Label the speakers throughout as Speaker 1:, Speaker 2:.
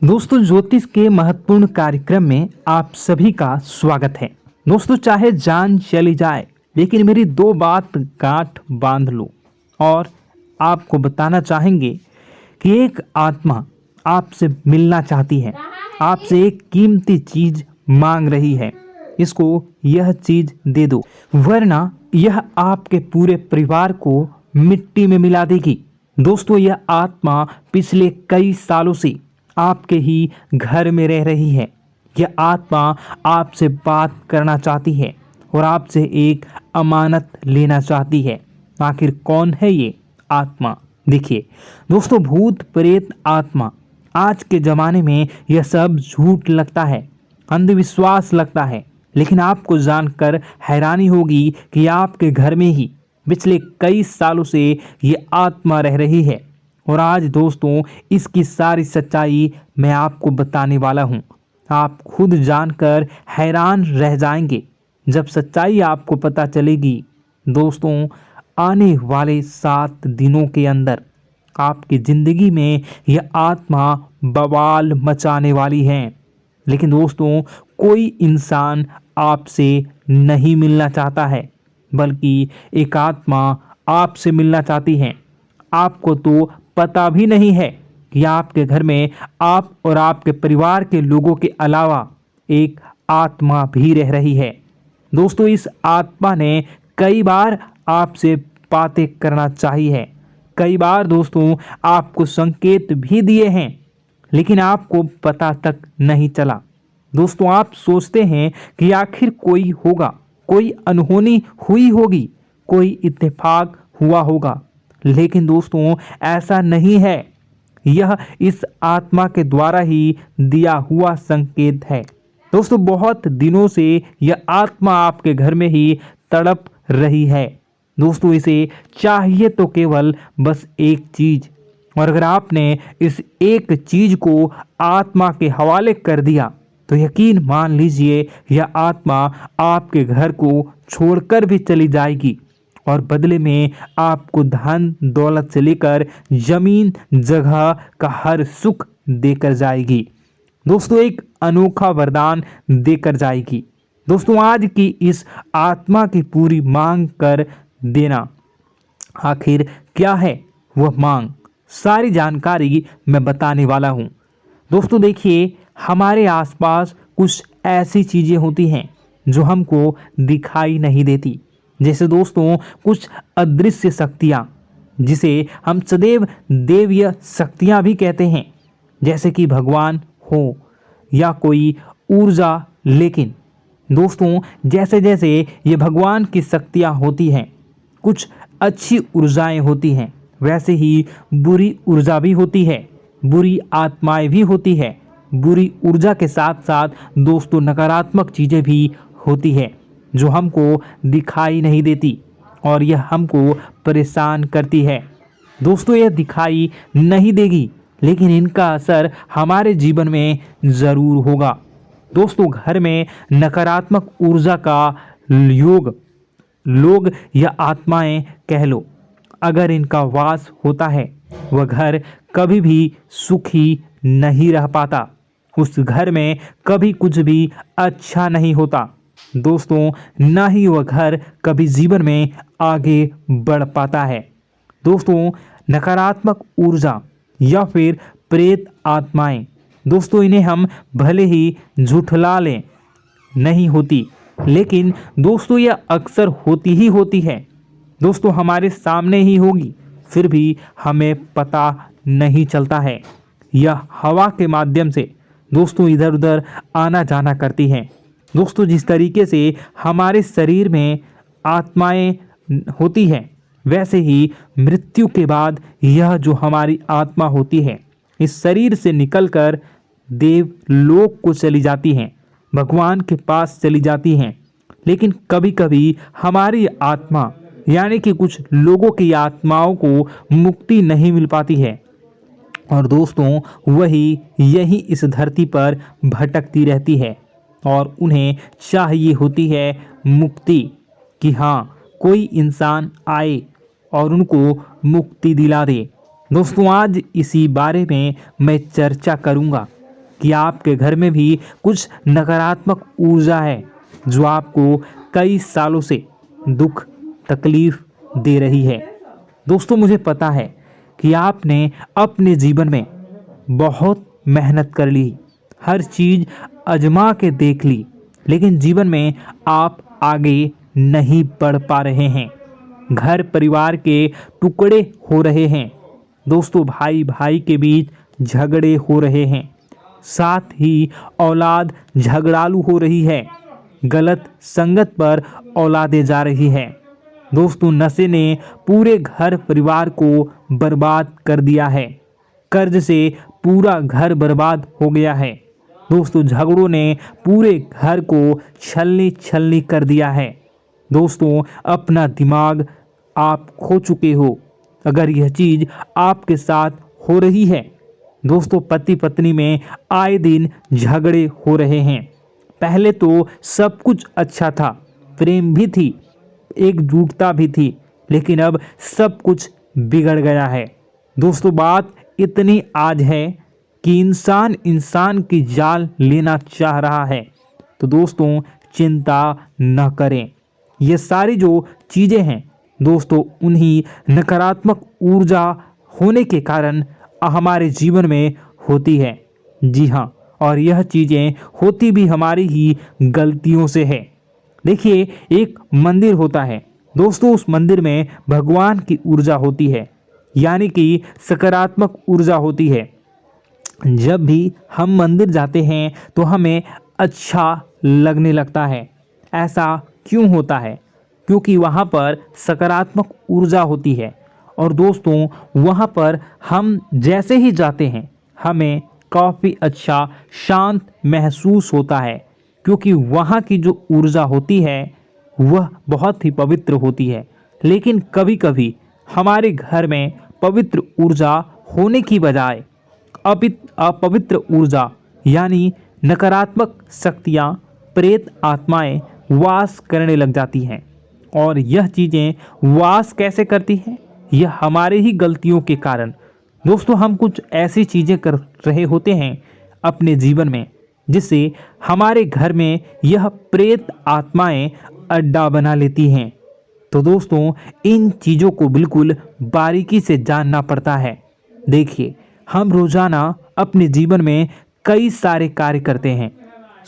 Speaker 1: दोस्तों, ज्योतिष के महत्वपूर्ण कार्यक्रम में आप सभी का स्वागत है। दोस्तों, चाहे जान चली जाए लेकिन मेरी दो बात गांठ बांध लो। और आपको बताना चाहेंगे कि एक आत्मा आपसे मिलना चाहती है, आपसे एक कीमती चीज मांग रही है। इसको यह चीज दे दो, वरना यह आपके पूरे परिवार को मिट्टी में मिला देगी। दोस्तों, यह आत्मा पिछले कई सालों से आपके ही घर में रह रही है। यह आत्मा आपसे बात करना चाहती है और आपसे एक अमानत लेना चाहती है। आखिर कौन है ये आत्मा? देखिए दोस्तों, भूत प्रेत आत्मा, आज के ज़माने में यह सब झूठ लगता है, अंधविश्वास लगता है, लेकिन आपको जानकर हैरानी होगी कि आपके घर में ही पिछले कई सालों से ये आत्मा रह रही है। और आज दोस्तों, इसकी सारी सच्चाई मैं आपको बताने वाला हूँ। आप खुद जानकर हैरान रह जाएंगे जब सच्चाई आपको पता चलेगी। दोस्तों, आने वाले 7 दिनों के अंदर आपकी ज़िंदगी में यह आत्मा बवाल मचाने वाली है। लेकिन दोस्तों, कोई इंसान आपसे नहीं मिलना चाहता है, बल्कि एक आत्मा आपसे मिलना चाहती है। आपको तो पता भी नहीं है कि आपके घर में आप और आपके परिवार के लोगों के अलावा एक आत्मा भी रह रही है। दोस्तों, इस आत्मा ने कई बार आपसे बातें करना चाहिए है, कई बार दोस्तों आपको संकेत भी दिए हैं, लेकिन आपको पता तक नहीं चला। दोस्तों, आप सोचते हैं कि आखिर कोई होगा, कोई अनहोनी हुई होगी, कोई इत्तेफाक हुआ होगा, लेकिन दोस्तों ऐसा नहीं है। यह इस आत्मा के द्वारा ही दिया हुआ संकेत है। दोस्तों, बहुत दिनों से यह आत्मा आपके घर में ही तड़प रही है। दोस्तों, इसे चाहिए तो केवल बस एक चीज, और अगर आपने इस एक चीज को आत्मा के हवाले कर दिया तो यकीन मान लीजिए यह आत्मा आपके घर को छोड़कर भी चली जाएगी और बदले में आपको धन दौलत से लेकर जमीन जगह का हर सुख देकर जाएगी। दोस्तों, एक अनोखा वरदान देकर जाएगी। दोस्तों, आज की इस आत्मा की पूरी मांग कर देना। आखिर क्या है वह मांग? सारी जानकारी मैं बताने वाला हूँ। दोस्तों देखिए, हमारे आसपास कुछ ऐसी चीज़ें होती हैं जो हमको दिखाई नहीं देती, जैसे दोस्तों कुछ अदृश्य शक्तियाँ, जिसे हम सदैव देवीय शक्तियाँ भी कहते हैं, जैसे कि भगवान हो या कोई ऊर्जा। लेकिन दोस्तों, जैसे जैसे ये भगवान की शक्तियाँ होती हैं, कुछ अच्छी ऊर्जाएं होती हैं, वैसे ही बुरी ऊर्जा भी होती है, बुरी आत्माएं भी होती है। बुरी ऊर्जा के साथ साथ दोस्तों नकारात्मक चीज़ें भी होती है जो हमको दिखाई नहीं देती और यह हमको परेशान करती है। दोस्तों, यह दिखाई नहीं देगी, लेकिन इनका असर हमारे जीवन में ज़रूर होगा। दोस्तों, घर में नकारात्मक ऊर्जा का योग, लोग या आत्माएं कह लो, अगर इनका वास होता है, वह घर कभी भी सुखी नहीं रह पाता। उस घर में कभी कुछ भी अच्छा नहीं होता। दोस्तों, ना ही वह घर कभी जीवन में आगे बढ़ पाता है। दोस्तों, नकारात्मक ऊर्जा या फिर प्रेत आत्माएं, दोस्तों इन्हें हम भले ही झुठला लें नहीं होती, लेकिन दोस्तों यह अक्सर होती ही होती है। दोस्तों, हमारे सामने ही होगी, फिर भी हमें पता नहीं चलता है। यह हवा के माध्यम से दोस्तों इधर उधर आना जाना करती हैं। दोस्तों, जिस तरीके से हमारे शरीर में आत्माएं होती हैं, वैसे ही मृत्यु के बाद यह जो हमारी आत्मा होती है, इस शरीर से निकलकर देवलोक को चली जाती हैं, भगवान के पास चली जाती हैं। लेकिन कभी कभी हमारी आत्मा यानी कि कुछ लोगों की आत्माओं को मुक्ति नहीं मिल पाती है, और दोस्तों वही यही इस धरती पर भटकती रहती है और उन्हें चाहिए होती है मुक्ति, कि हाँ कोई इंसान आए और उनको मुक्ति दिला दे। दोस्तों, आज इसी बारे में मैं चर्चा करूँगा कि आपके घर में भी कुछ नकारात्मक ऊर्जा है जो आपको कई सालों से दुख तकलीफ दे रही है। दोस्तों, मुझे पता है कि आपने अपने जीवन में बहुत मेहनत कर ली, हर चीज़ आजमा के देख ली, लेकिन जीवन में आप आगे नहीं बढ़ पा रहे हैं। घर परिवार के टुकड़े हो रहे हैं। दोस्तों, भाई भाई के बीच झगड़े हो रहे हैं। साथ ही औलाद झगड़ालू हो रही है। गलत संगत पर औलादें जा रही है। दोस्तों, नशे ने पूरे घर परिवार को बर्बाद कर दिया है। कर्ज से पूरा घर बर्बाद हो गया है। दोस्तों, झगड़ों ने पूरे घर को छलनी छलनी कर दिया है। दोस्तों, अपना दिमाग आप खो चुके हो अगर यह चीज़ आपके साथ हो रही है। दोस्तों, पति पत्नी में आए दिन झगड़े हो रहे हैं। पहले तो सब कुछ अच्छा था, प्रेम भी थी, एकजुटता भी थी, लेकिन अब सब कुछ बिगड़ गया है। दोस्तों, बात इतनी आज है कि इंसान इंसान की जान लेना चाह रहा है। तो दोस्तों, चिंता न करें। ये सारी जो चीज़ें हैं दोस्तों, उन्हीं नकारात्मक ऊर्जा होने के कारण हमारे जीवन में होती है। जी हाँ, और यह चीज़ें होती भी हमारी ही गलतियों से है। देखिए, एक मंदिर होता है दोस्तों, उस मंदिर में भगवान की ऊर्जा होती है, यानी कि सकारात्मक ऊर्जा होती है। जब भी हम मंदिर जाते हैं तो हमें अच्छा लगने लगता है। ऐसा क्यों होता है? क्योंकि वहाँ पर सकारात्मक ऊर्जा होती है। और दोस्तों, वहाँ पर हम जैसे ही जाते हैं हमें काफ़ी अच्छा शांत महसूस होता है, क्योंकि वहाँ की जो ऊर्जा होती है वह बहुत ही पवित्र होती है। लेकिन कभी कभी हमारे घर में पवित्र ऊर्जा होने की बजाय अपवित्र ऊर्जा यानी नकारात्मक शक्तियाँ, प्रेत आत्माएं वास करने लग जाती हैं। और यह चीज़ें वास कैसे करती हैं? यह हमारे ही गलतियों के कारण। दोस्तों, हम कुछ ऐसी चीज़ें कर रहे होते हैं अपने जीवन में जिससे हमारे घर में यह प्रेत आत्माएं अड्डा बना लेती हैं। तो दोस्तों, इन चीज़ों को बिल्कुल बारीकी से जानना पड़ता है। देखिए, हम रोज़ाना अपने जीवन में कई सारे कार्य करते हैं।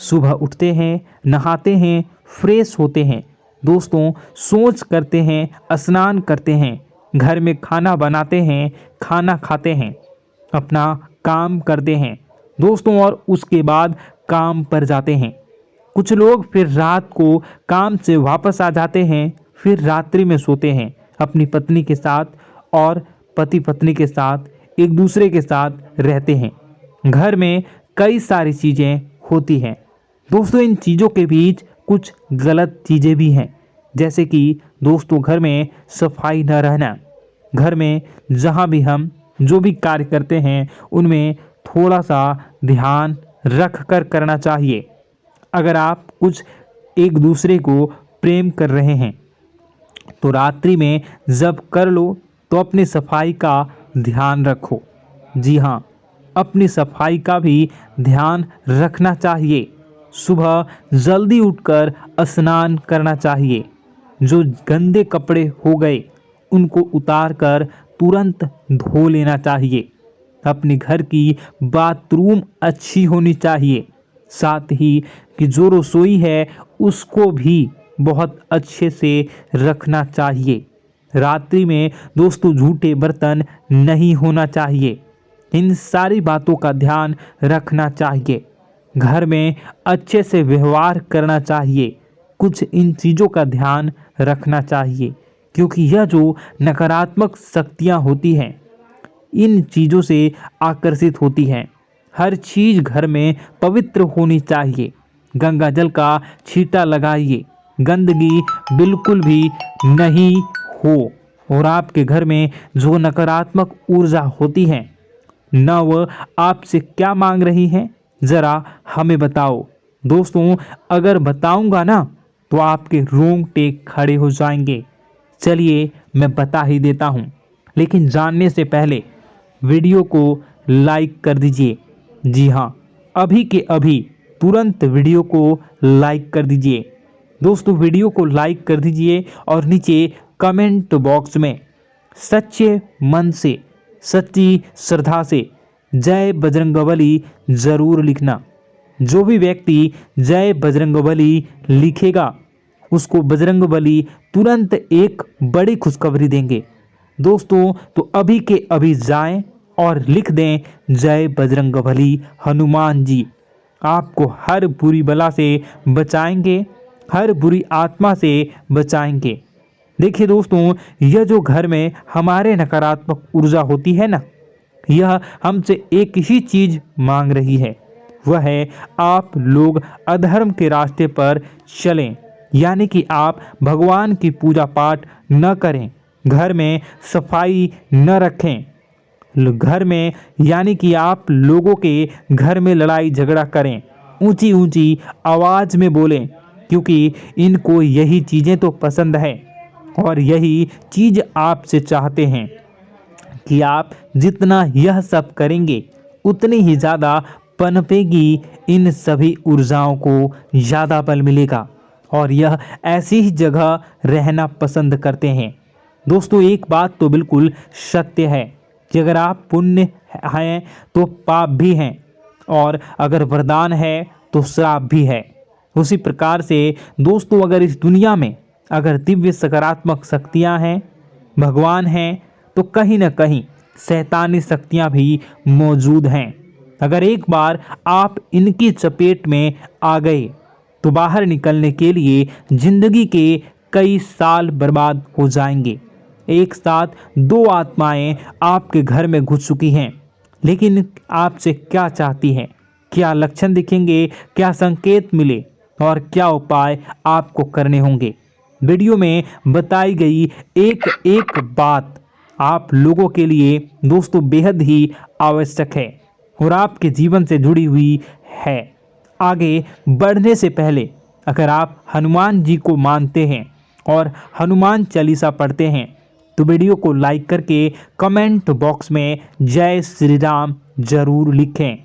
Speaker 1: सुबह उठते हैं, नहाते हैं, फ्रेश होते हैं। दोस्तों, सोच करते हैं, स्नान करते हैं, घर में खाना बनाते हैं, खाना खाते हैं, अपना काम करते हैं दोस्तों, और उसके बाद काम पर जाते हैं। कुछ लोग फिर रात को काम से वापस आ जाते हैं, फिर रात्रि में सोते हैं अपनी पत्नी के साथ, और पति पत्नी के साथ एक दूसरे के साथ रहते हैं। घर में कई सारी चीज़ें होती हैं दोस्तों। इन चीज़ों के बीच कुछ गलत चीज़ें भी हैं, जैसे कि दोस्तों, घर में सफाई न रहना। घर में जहाँ भी हम जो भी कार्य करते हैं उनमें थोड़ा सा ध्यान रख कर करना चाहिए। अगर आप कुछ एक दूसरे को प्रेम कर रहे हैं तो रात्रि में जब कर लो तो अपनी सफाई का ध्यान रखो। जी हाँ, अपनी सफाई का भी ध्यान रखना चाहिए। सुबह जल्दी उठकर स्नान करना चाहिए। जो गंदे कपड़े हो गए उनको उतार कर तुरंत धो लेना चाहिए। अपने घर की बाथरूम अच्छी होनी चाहिए। साथ ही कि जो रसोई है उसको भी बहुत अच्छे से रखना चाहिए। रात्रि में दोस्तों, झूठे बर्तन नहीं होना चाहिए। इन सारी बातों का ध्यान रखना चाहिए। घर में अच्छे से व्यवहार करना चाहिए। कुछ इन चीज़ों का ध्यान रखना चाहिए, क्योंकि यह जो नकारात्मक शक्तियाँ होती हैं इन चीज़ों से आकर्षित होती हैं। हर चीज़ घर में पवित्र होनी चाहिए। गंगा जल का छींटा लगाइए, गंदगी बिल्कुल भी नहीं हो। और आपके घर में जो नकारात्मक ऊर्जा होती है न वह आपसे क्या मांग रही है, ज़रा हमें बताओ। दोस्तों, अगर बताऊंगा ना तो आपके रोंगटे खड़े हो जाएंगे। चलिए मैं बता ही देता हूँ, लेकिन जानने से पहले वीडियो को लाइक कर दीजिए। जी हाँ, अभी के अभी तुरंत वीडियो को लाइक कर दीजिए। दोस्तों वीडियो को लाइक कर दीजिए और नीचे कमेंट बॉक्स में सच्चे मन से, सच्ची श्रद्धा से जय बजरंगबली ज़रूर लिखना। जो भी व्यक्ति जय बजरंगबली लिखेगा उसको बजरंगबली तुरंत एक बड़ी खुशखबरी देंगे। दोस्तों तो अभी के अभी जाएं और लिख दें जय बजरंगबली हनुमान जी, आपको हर बुरी बला से बचाएंगे, हर बुरी आत्मा से बचाएंगे। देखिए दोस्तों, यह जो घर में हमारे नकारात्मक ऊर्जा होती है ना, यह हमसे एक ही चीज़ मांग रही है, वह है आप लोग अधर्म के रास्ते पर चलें, यानी कि आप भगवान की पूजा पाठ न करें, घर में सफाई न रखें, घर में यानी कि आप लोगों के घर में लड़ाई झगड़ा करें, ऊंची ऊंची आवाज़ में बोलें, क्योंकि इनको यही चीज़ें तो पसंद है और यही चीज़ आपसे चाहते हैं कि आप जितना यह सब करेंगे उतनी ही ज़्यादा पनपेगी इन सभी ऊर्जाओं को ज़्यादा बल मिलेगा और यह ऐसी ही जगह रहना पसंद करते हैं। दोस्तों एक बात तो बिल्कुल सत्य है कि अगर आप पुण्य हैं तो पाप भी हैं और अगर वरदान है तो श्राप भी है। उसी प्रकार से दोस्तों अगर इस दुनिया में अगर दिव्य सकारात्मक शक्तियां हैं, भगवान हैं, तो कहीं ना कहीं शैतानी शक्तियां भी मौजूद हैं। अगर एक बार आप इनकी चपेट में आ गए तो बाहर निकलने के लिए जिंदगी के कई साल बर्बाद हो जाएंगे। एक साथ दो आत्माएं आपके घर में घुस चुकी हैं, लेकिन आपसे क्या चाहती हैं, क्या लक्षण दिखेंगे, क्या संकेत मिले और क्या उपाय आपको करने होंगे। वीडियो में बताई गई एक एक बात आप लोगों के लिए दोस्तों बेहद ही आवश्यक है और आपके जीवन से जुड़ी हुई है। आगे बढ़ने से पहले अगर आप हनुमान जी को मानते हैं और हनुमान चालीसा पढ़ते हैं तो वीडियो को लाइक करके कमेंट बॉक्स में जय श्री राम जरूर लिखें।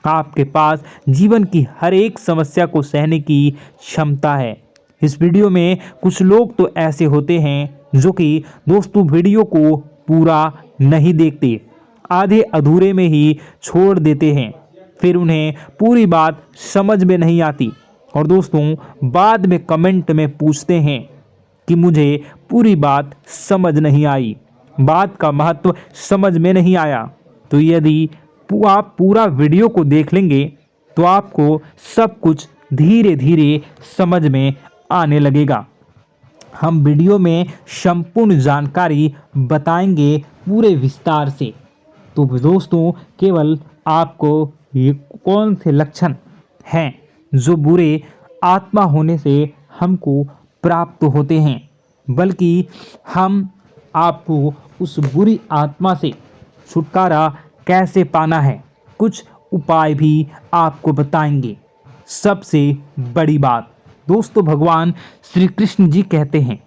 Speaker 1: आपके पास जीवन की हर एक समस्या को सहने की क्षमता है। इस वीडियो में कुछ लोग तो ऐसे होते हैं जो कि दोस्तों वीडियो को पूरा नहीं देखते, आधे अधूरे में ही छोड़ देते हैं, फिर उन्हें पूरी बात समझ में नहीं आती और दोस्तों बाद में कमेंट में पूछते हैं कि मुझे पूरी बात समझ नहीं आई, बात का महत्व समझ में नहीं आया। तो यदि आप पूरा वीडियो को देख लेंगे तो आपको सब कुछ धीरे धीरे समझ में आने लगेगा। हम वीडियो में संपूर्ण जानकारी बताएंगे पूरे विस्तार से। तो दोस्तों केवल आपको ये कौन से लक्षण हैं जो बुरे आत्मा होने से हमको प्राप्त होते हैं, बल्कि हम आपको उस बुरी आत्मा से छुटकारा कैसे पाना है, कुछ उपाय भी आपको बताएंगे। सबसे बड़ी बात दोस्तों, भगवान श्री कृष्ण जी कहते हैं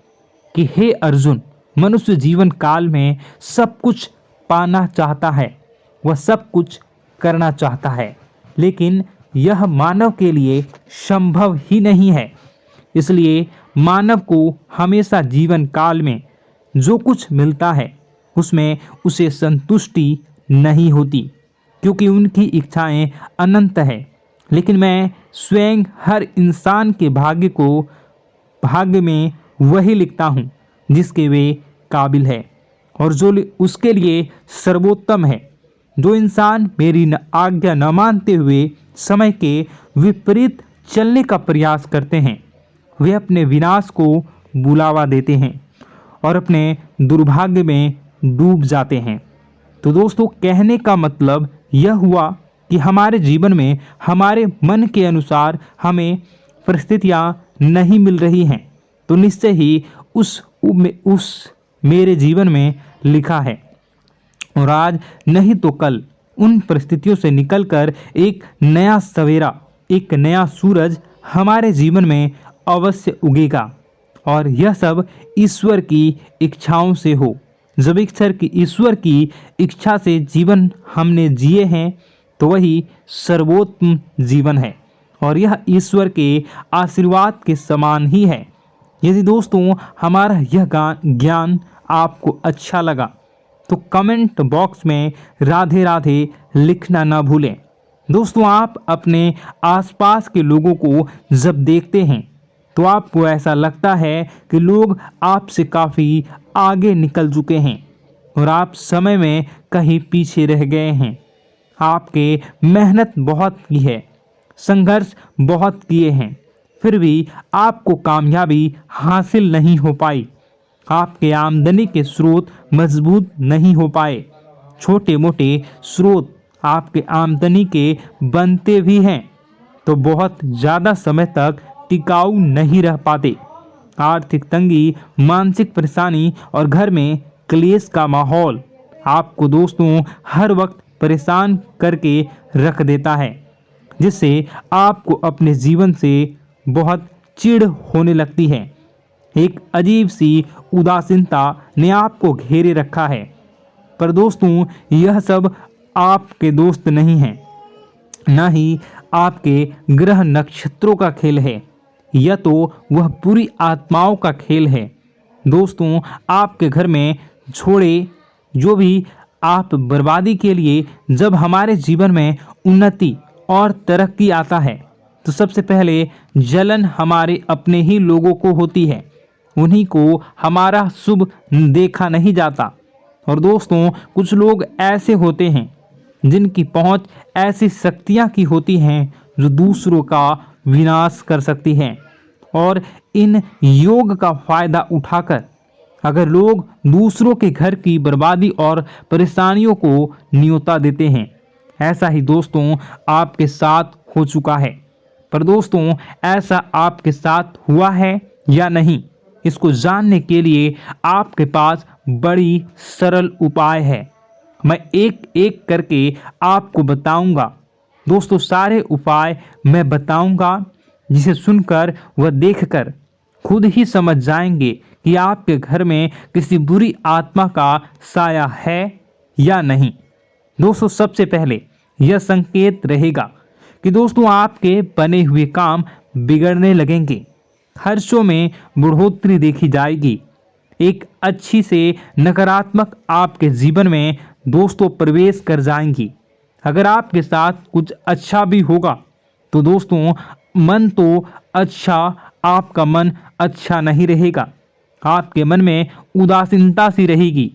Speaker 1: कि हे अर्जुन, मनुष्य जीवन काल में सब कुछ पाना चाहता है, वह सब कुछ करना चाहता है, लेकिन यह मानव के लिए संभव ही नहीं है। इसलिए मानव को हमेशा जीवन काल में जो कुछ मिलता है उसमें उसे संतुष्टि नहीं होती, क्योंकि उनकी इच्छाएं अनंत है। लेकिन मैं स्वयं हर इंसान के भाग्य में वही लिखता हूँ जिसके वे काबिल है और जो उसके लिए सर्वोत्तम है। जो इंसान मेरी आज्ञा न मानते हुए समय के विपरीत चलने का प्रयास करते हैं, वे अपने विनाश को बुलावा देते हैं और अपने दुर्भाग्य में डूब जाते हैं। तो दोस्तों कहने का मतलब यह हुआ कि हमारे जीवन में हमारे मन के अनुसार हमें परिस्थितियां नहीं मिल रही हैं, तो निश्चय ही उस मेरे जीवन में लिखा है और आज नहीं तो कल उन परिस्थितियों से निकलकर एक नया सवेरा, एक नया सूरज हमारे जीवन में अवश्य उगेगा और यह सब ईश्वर की इच्छाओं से हो। जब ईश्वर की इच्छा से जीवन हमने जिए हैं तो वही सर्वोत्तम जीवन है और यह ईश्वर के आशीर्वाद के समान ही है। यदि दोस्तों हमारा यह ज्ञान आपको अच्छा लगा तो कमेंट बॉक्स में राधे राधे लिखना ना भूलें। दोस्तों आप अपने आसपास के लोगों को जब देखते हैं तो आपको ऐसा लगता है कि लोग आपसे काफ़ी आगे निकल चुके हैं और आप समय में कहीं पीछे रह गए हैं। आपके मेहनत बहुत की है, संघर्ष बहुत किए हैं, फिर भी आपको कामयाबी हासिल नहीं हो पाई। आपके आमदनी के स्रोत मजबूत नहीं हो पाए। छोटे मोटे स्रोत आपके आमदनी के बनते भी हैं तो बहुत ज़्यादा समय तक टिकाऊ नहीं रह पाते। आर्थिक तंगी, मानसिक परेशानी और घर में क्लेश का माहौल आपको दोस्तों हर वक्त परेशान करके रख देता है, जिससे आपको अपने जीवन से बहुत चिढ़ होने लगती है। एक अजीब सी उदासीनता ने आपको घेरे रखा है। पर दोस्तों यह सब आपके दोस्त नहीं हैं, न ही आपके ग्रह नक्षत्रों का खेल है, यह तो वह पूरी आत्माओं का खेल है। दोस्तों आपके घर में छोड़े जो भी आप बर्बादी के लिए जब हमारे जीवन में उन्नति और तरक्की आता है तो सबसे पहले जलन हमारे अपने ही लोगों को होती है, उन्हीं को हमारा शुभ देखा नहीं जाता। और दोस्तों कुछ लोग ऐसे होते हैं जिनकी पहुंच ऐसी शक्तियां की होती हैं जो दूसरों का विनाश कर सकती हैं और इन योग का फायदा उठाकर अगर लोग दूसरों के घर की बर्बादी और परेशानियों को न्योता देते हैं। ऐसा ही दोस्तों आपके साथ हो चुका है। पर दोस्तों ऐसा आपके साथ हुआ है या नहीं, इसको जानने के लिए आपके पास बड़ी सरल उपाय है। मैं एक एक करके आपको बताऊंगा। दोस्तों सारे उपाय मैं बताऊंगा, जिसे सुनकर व देखकर खुद ही समझ जाएंगे कि आपके घर में किसी बुरी आत्मा का साया है या नहीं। दोस्तों सबसे पहले यह संकेत रहेगा कि दोस्तों आपके बने हुए काम बिगड़ने लगेंगे, खर्चों में बढ़ोतरी देखी जाएगी, एक अच्छी से नकारात्मक आपके जीवन में दोस्तों प्रवेश कर जाएंगी। अगर आपके साथ कुछ अच्छा भी होगा तो दोस्तों मन तो अच्छा, आपका मन अच्छा नहीं रहेगा। आपके मन में उदासीनता सी रहेगी,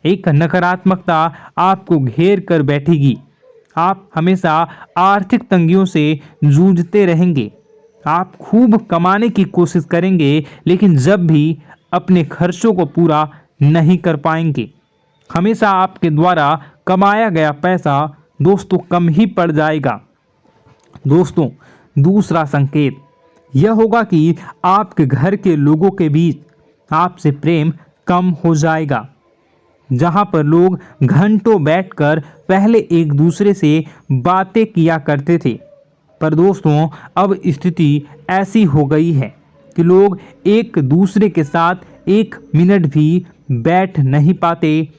Speaker 1: एक नकारात्मकता आपको घेर कर बैठेगी। आप हमेशा आर्थिक तंगियों से जूझते रहेंगे। आप खूब कमाने की कोशिश करेंगे लेकिन जब भी अपने खर्चों को पूरा नहीं कर पाएंगे। हमेशा आपके द्वारा कमाया गया पैसा दोस्तों कम ही पड़ जाएगा। दोस्तों दूसरा संकेत यह होगा कि आपके घर के लोगों के बीच आपसे प्रेम कम हो जाएगा। जहां पर लोग घंटों बैठकर पहले एक दूसरे से बातें किया करते थे, पर दोस्तों अब स्थिति ऐसी हो गई है कि लोग एक दूसरे के साथ एक मिनट भी बैठ नहीं पाते